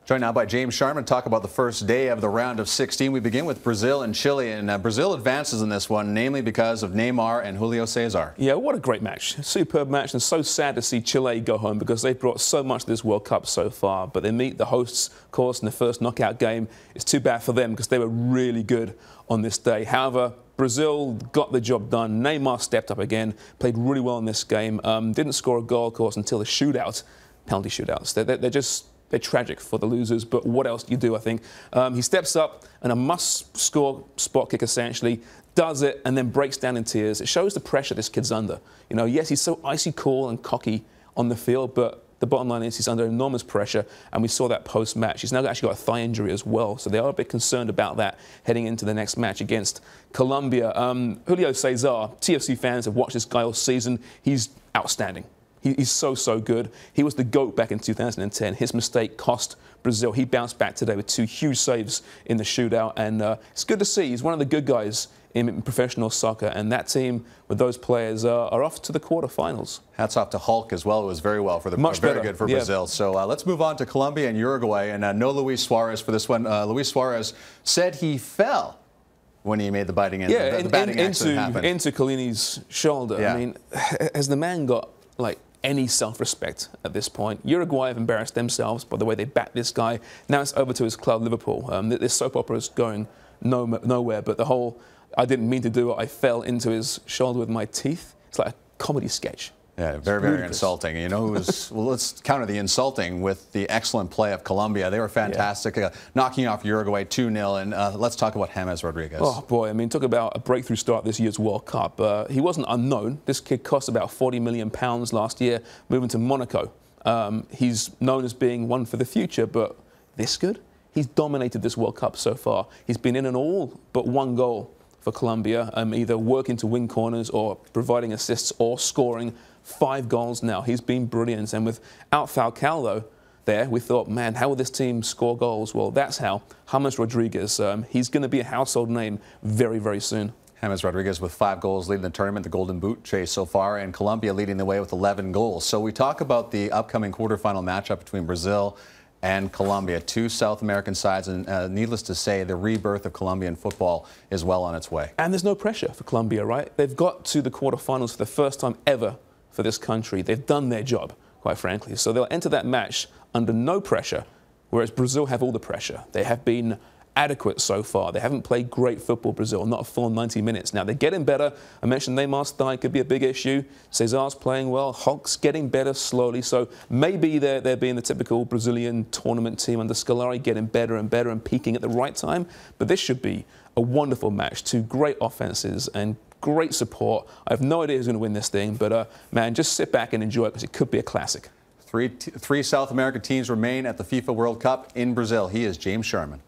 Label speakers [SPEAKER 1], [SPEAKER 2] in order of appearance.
[SPEAKER 1] Joined now by James Sharman to talk about the first day of the round of 16. We begin with Brazil and Chile, and Brazil advances in this one, namely because of Neymar and Julio Cesar.
[SPEAKER 2] Yeah, what a great match. Superb match, and so sad to see Chile go home because they've brought so much to this World Cup so far. But they meet the hosts, of course, in the first knockout game. It's too bad for them because they were really good on this day. However, Brazil got the job done. Neymar stepped up again, played really well in this game. Didn't score a goal, of course, until the shootout, penalty shootouts. They're tragic for the losers, but what else do you do, I think? He steps up and a must-score spot kick, essentially, does it and then breaks down in tears. It shows the pressure this kid's under. You know, yes, he's so icy cool and cocky on the field, but the bottom line is he's under enormous pressure, and we saw that post-match. He's now actually got a thigh injury as well, so they are a bit concerned about that heading into the next match against Colombia. Julio Cesar, TFC fans have watched this guy all season. He's outstanding. He's so good. He was the GOAT back in 2010. His mistake cost Brazil. He bounced back today with 2 huge saves in the shootout, and it's good to see. He's one of the good guys in professional soccer, and that team with those players are off to the quarterfinals.
[SPEAKER 1] Hats off to Hulk as well. It was very well for the very good for Brazil. So let's move on to Colombia and Uruguay, and no Luis Suarez for this one. Luis Suarez said he fell when he made the batting accident happen.
[SPEAKER 2] Into Collini's shoulder.
[SPEAKER 1] Yeah.
[SPEAKER 2] I mean, has the man got like any self-respect at this point? Uruguay have embarrassed themselves by the way they backed this guy. Now it's over to his club, Liverpool. This soap opera is going nowhere, but the whole "I didn't mean to do it, I fell into his shoulder with my teeth," it's like a comedy sketch.
[SPEAKER 1] Yeah, very insulting. You know, well, let's counter the insulting with the excellent play of Colombia. They were fantastic, knocking off Uruguay 2-0. And let's talk about James Rodriguez.
[SPEAKER 2] Oh, boy. I mean, talk about a breakthrough start this year's World Cup. He wasn't unknown. This kid cost about £40 million last year, moving to Monaco. He's known as being one for the future, but this good? He's dominated this World Cup so far. He's been in all but 1 goal for Colombia, either working to win corners or providing assists or scoring 5 goals now. He's been brilliant. And without Falcao, though, there, we thought, man, how will this team score goals? Well, that's how. James Rodriguez, he's going to be a household name very soon.
[SPEAKER 1] James Rodriguez with 5 goals leading the tournament, the Golden Boot chase so far, and Colombia leading the way with 11 goals. So we talk about the upcoming quarterfinal matchup between Brazil and Colombia, 2 South American sides, and needless to say, the rebirth of Colombian football is well on its way.
[SPEAKER 2] And there's no pressure for Colombia, right? They've got to the quarterfinals for the first time ever for this country. They've done their job, quite frankly. So they'll enter that match under no pressure, whereas Brazil have all the pressure. They have been adequate so far. They haven't played great football, Brazil, not a full 90 minutes. Now, they're getting better. I mentioned Neymar's thigh could be a big issue. Cesar's playing well. Hulk's getting better slowly. So maybe they're being the typical Brazilian tournament team under Scolari, getting better and better and peaking at the right time. But this should be a wonderful match. 2 great offenses and great support. I have no idea who's going to win this thing, but man, just sit back and enjoy it because it could be a classic.
[SPEAKER 1] 3 South American teams remain at the FIFA World Cup in Brazil. He is James Sharman.